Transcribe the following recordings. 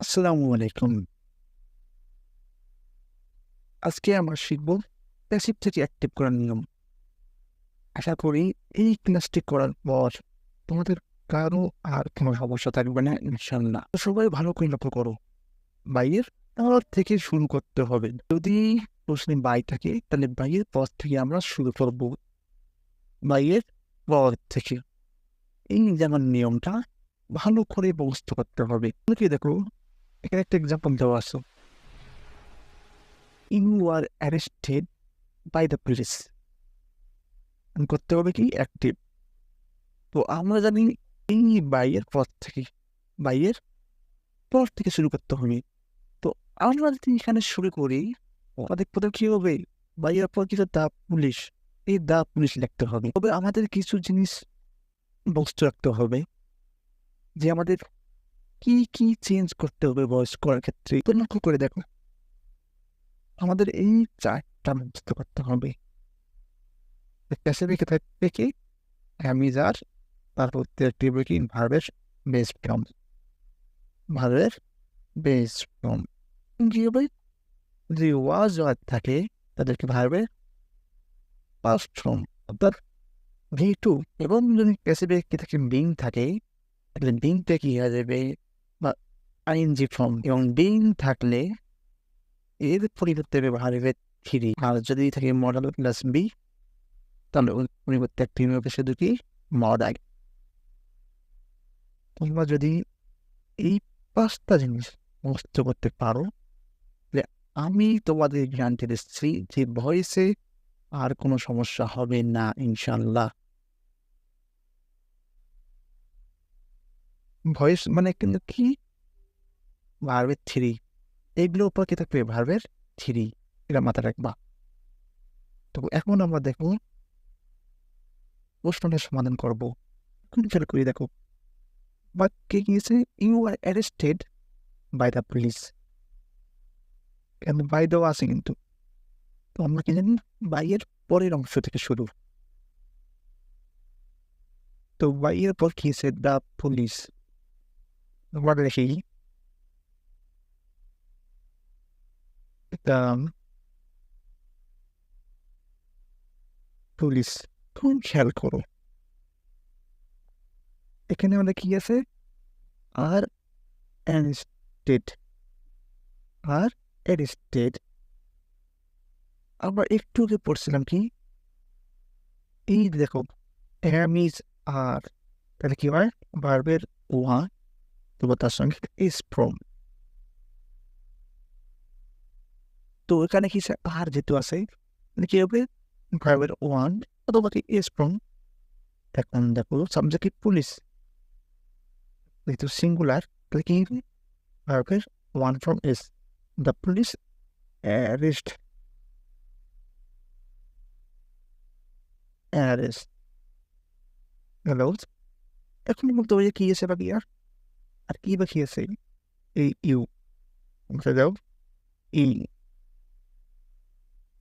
আসসালামু আলাইকুম। আজকে আমরা শিখব প্যাসিভ থেকে অ্যাক্টিভ করার নিয়ম। আশা করি এই ক্লাসটি করার পর তোমাদের কারো আর কোনো সমস্যা থাকবে না ইনশাআল্লাহ। তো সবাই ভালো করে লক্ষ্য করো। বাইয়ের পর থেকে শুরু করতে হবে। যদি প্রশ্নে বাই থাকে তাহলে বাইয়ের পর থেকে আমরা শুরু করব। বাইয়ের পর থেকে। এই যেমন নিয়মটা ভালো করে মুখস্থ করতে হবে। কি দেখো, এখানে একটা এক্সাম্পল দেওয়া আছে। You are arrested by the police. করতে হবে কি অ্যাক্টিভ। তো আমরা জানি এই বাইয়ের পর থেকে শুরু করতে হবে। তো আমরা যদি এখানে শুরু করি আমাদের প্রথম কি হবে, বাইয়ের পর কিছু দা পুলিশ, এই দা পুলিশ লিখতে হবে। তবে আমাদের কিছু জিনিস বস্তু রাখতে হবে যে আমাদের কি কি চেঞ্জ করতে হবে ভয়েস করার ক্ষেত্রে। তো লক্ষ্য করে দেখো, আমাদের এই চারটা মুখস্থ করতে হবে। স্পেসিফিক থেকে অ্যামিজার, তারপর কি ভার্বের বেস ফর্ম, ভার্বের বেস ফর্ম কি হবে, যদি ওয়াজ থাকে তাদেরকে ভার্বের পাস্ট ফর্ম অর্থাৎ ভি টু। এবং যদি প্যাসিভে কি থাকে বিং থাকে তাহলে বিংটা কি হয়ে যাবে বা আইএনজি ফর্ম। এবং বিং থাকলে এর পরিবর্তে হবে ভার্বের থ্রি। আর যদি থাকে মডাল প্লাস বি তাহলে ওর পরিবর্তে একটি হবে শুধু কি মডাল। তোমরা যদি এই পাঁচটা জিনিস মুখস্থ করতে পারো তাহলে আমি তোমাদের গ্যারান্টি দিচ্ছি যে ভয়েসে আর কোনো সমস্যা হবে না ইনশাল্লাহ। ভয়েস মানে কিন্তু কি, ভার্বের থ্রি, এইগুলোর উপর কি থাকবে ভার্বের থ্রি, এটা মাথায় রাখবা। তো এখন আমরা দেখো প্রশ্নটার সমাধান করবো। এখন খেয়াল করি দেখো, বাক্যে গিয়েছে you are arrested by the police, by দেওয়া আছে কিন্তু। তো আমরা কি জানি বাইয়ের পরের অংশ থেকে শুরু। তো বাইয়ের পর কি আছে দ্য পুলিশ, আমরা দেখি দ্য পুলিশ। তুমি খেয়াল করো এখানে আমাদের কি আছে, আর অ্যারেস্টেড, আর অ্যারেস্টেড। আমরা একটু আগে পড়ছিলাম কি, এই দেখো অ্যামিজ আর, তাহলে কি হয় ভার্বের ওয়ান, তবে তার সঙ্গে ইজ ফ্রম। তো এখানে কি আর যেহেতু আছে মানে কি হবে ভার্বের ওয়ান অথবা কি ইজ ফ্রম। এখন দেখো সাবজেক্ট পুলিশ, যেহেতু সিঙ্গুলার তাহলে কি ভার্বের one from is, the police arrest, arrest hello. এখন বলতে হবে যে কি আছে বাকি আর কি বাকি আছে, এই ইউ মুছে দাও ই।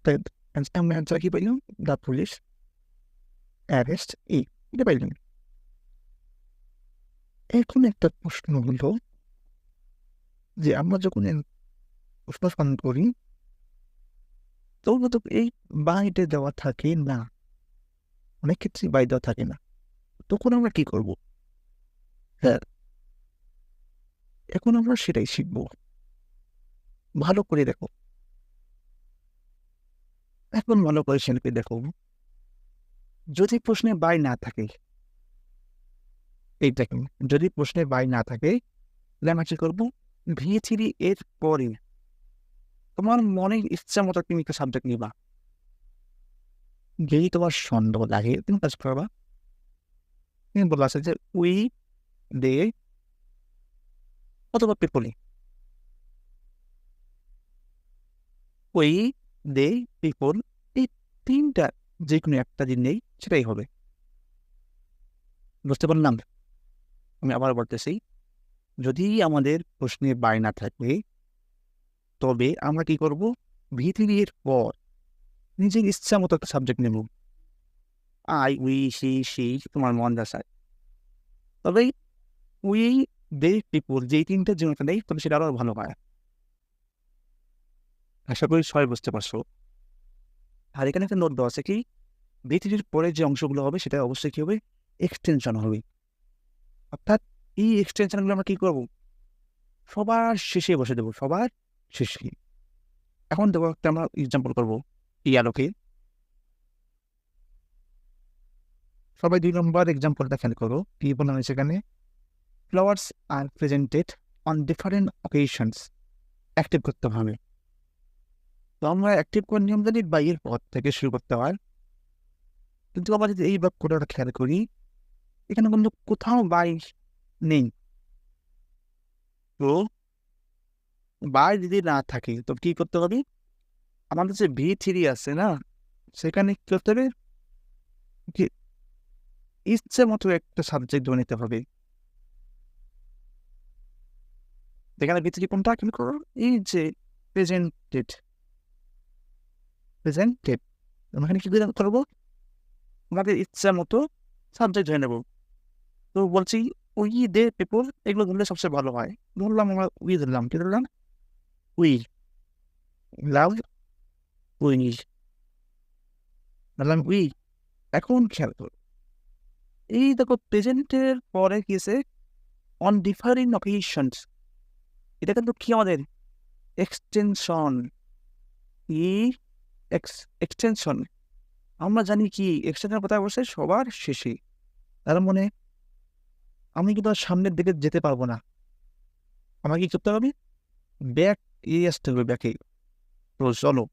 তাই আমরা অ্যান্সার কি পাইলাম, দ্য পুলিশ অ্যারেস্ট ই, এটা পাইলাম। এখন একটা প্রশ্ন হলো যে আমরা যখন প্রশ্ন সমাধান করি তখন তো এই বাইটা দেওয়া থাকে না, অনেক ক্ষেত্রে বাই দেওয়া থাকে না। তখন আমরা কি করব? হ্যাঁ, এখন আমরা সেটাই শিখব। ভালো করে দেখো, এখন ভালো করে শিল্পী দেখো, যদি প্রশ্নে বাই না থাকে, এই দেখুন যদি প্রশ্নে বাই না থাকে তাহলে আমরা কি করবো, ভি থ্রি এর পরে তোমার মনের ইচ্ছা মতো তুমি একটা সাবজেক্ট নিবা। যদি তোমার সন্দেহ লাগে তুমি কাজ করবা, তুমি বলা আছে যে উই, দে অথবা পিপলি, উই, দে, পিপল, এই তিনটা যে কোনো একটা দিন নেই সেটাই হবে। বুঝতে পারলাম? আমি আবার বলতেছি, যদি আমাদের প্রশ্নে বাই না থাকে তবে আমরা কি করব, ভি থ্রি এর পর নিজের ইচ্ছা মতো একটা সাবজেক্ট নেব। আই, উই, সি, তোমার মন যা চায়। তবে উই, দে পিপল, যেই তিনটা যেটা নেই তবে সেটা আরো ভালো হয়। আশা করি সবাই বুঝতে পারছো। আর এখানে একটা নোট দেওয়া আছে কি, ভিথিটির পরে যে অংশগুলো হবে সেটা অবশ্যই কি হবে, এক্সটেনশন হবে। অর্থাৎ এই এক্সটেনশনগুলো আমরা কি করবো, সবার শেষে বসে দেবো, সবার শেষে। এখন দেখো একটা আমরা এক্সাম্পল করবো এই আলোকে। সবাই 2 নম্বর এক্সাম্পলটা খেয়াল করো, কি বলা হয়েছে এখানে, flowers R presented on different occasions. Active করতে হবে। তো আমরা অ্যাক্টিভ কোন নিয়ম জানি, বাইয়ের পর থেকে শুরু করতে হয়। কিন্তু আমরা যদি এই বাক্যটা খেয়াল করি, এখানে কিন্তু কোথাও বাই নেই। তো বাই যদি না থাকে তো কি করতে হবে, আমাদের যে V3 আছে না, সেখানে কি করতে হবে, কি ইচ্ছে মতো একটা সাবজেক্ট ধরে নিতে হবে। এখানে V3 কোনটা, কিন্তু এই যে প্রেজেন্টেড, প্রেজেন্টেড এখানে কি করবো, আমাদের ইচ্ছা মতো সাবজেক্ট ধরে নেবো। তো বলছি উই দে পিপল, এগুলো ধরলে সবচেয়ে ভালো হয়। ধরলাম আমরা উই ধরলাম, কি ধরলাম, উই লাভ, উই ধরলাম উই। এখন খেয়াল করো, এই দেখো প্রেজেন্টের পরে কি আছে, অন ডিফারিং অকেশনস, এটা কিন্তু কি আমাদের এক্সটেনশন। ই এক্সটেনশন, আমরা জানি কি এক্সটেনশন কথা বলছে সবার শেষে। তার মানে আমি কিন্তু আর সামনের দিকে যেতে পারবো না, আমাকে কি করতে হবে, ব্যাক আসতে হবে, ব্যাকে। তো চলো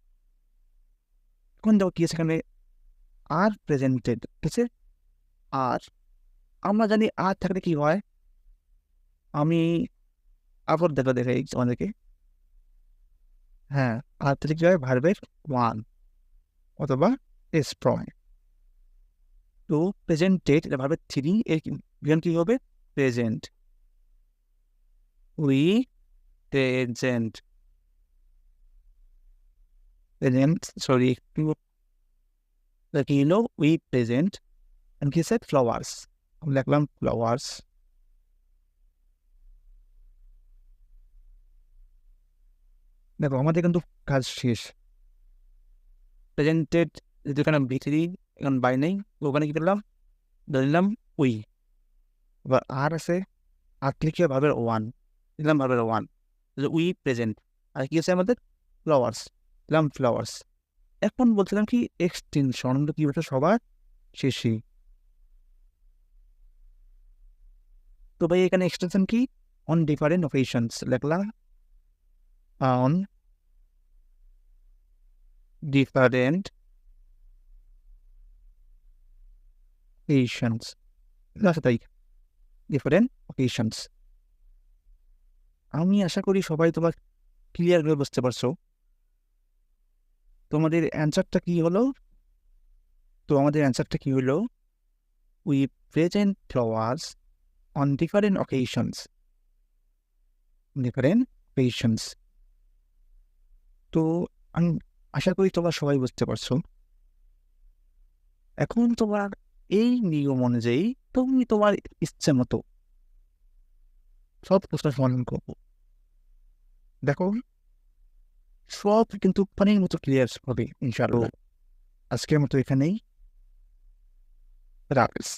এখন দেখো কি আছে এখানে, আর প্রেজেন্টেড, ঠিক আছে। আর আমরা জানি আর থাকলে কি হয়, আমি আবার দেখাই আমাদেরকে। হ্যাঁ, আর থাকলে কি হয়, ভার্বের ওয়ান অথবা এস ফ্রম। তো প্রেজেন্টেড এটা ভার্বের থ্রি, এর বিধান কি হবে, present, we present, present sorry কি হলো, উই প্রেজেন্ট and কি said flowers, আমি লিখলাম flowers। দেখো আমাদের কিন্তু কাজ শেষ। প্রেজেন্টেড যেখানে ভিতরি, এখন বাই নেই, ওখানে কি করলাম, ধরলাম উই। এবার আর আছে, আর লিখে ভাবের ওয়ান, দিলাম ভাবের ওয়ান, উই প্রেজেন্ট। আর কি আছে আমাদের, ফ্লাওয়ার্স, দিলাম ফ্লাওয়ার্স। এখন বলছিলাম কি এক্সটেনশন কি বলছে, সবার শেষে। তো ভাই এখানে এক্সটেনশন কি, অন ডিফারেন্ট অকেশনস লিখলাম, অন ডিফারেন্ট occasions, আচ্ছা তাই, ডিফারেন্ট অকেশনস। আমি আশা করি সবাই তোমার ক্লিয়ার করে বুঝতে পারছো। তোমাদের অ্যান্সারটা কি হলো, তো আমাদের অ্যান্সারটা কি হলো, we present flowers on different occasions, different occasions. তো আমি আশা করি তোমরা সবাই বুঝতে পারছো। এখন তোমার এই নিয়ম অনুযায়ী তুমি তোমার ইচ্ছে মতো সব প্রশ্ন সমাধান করবো। দেখো সব কিন্তু পানির মতো ক্লিয়ার হবে ইনশাআল্লাহ। আজকের মতো এখানেই রাখিস।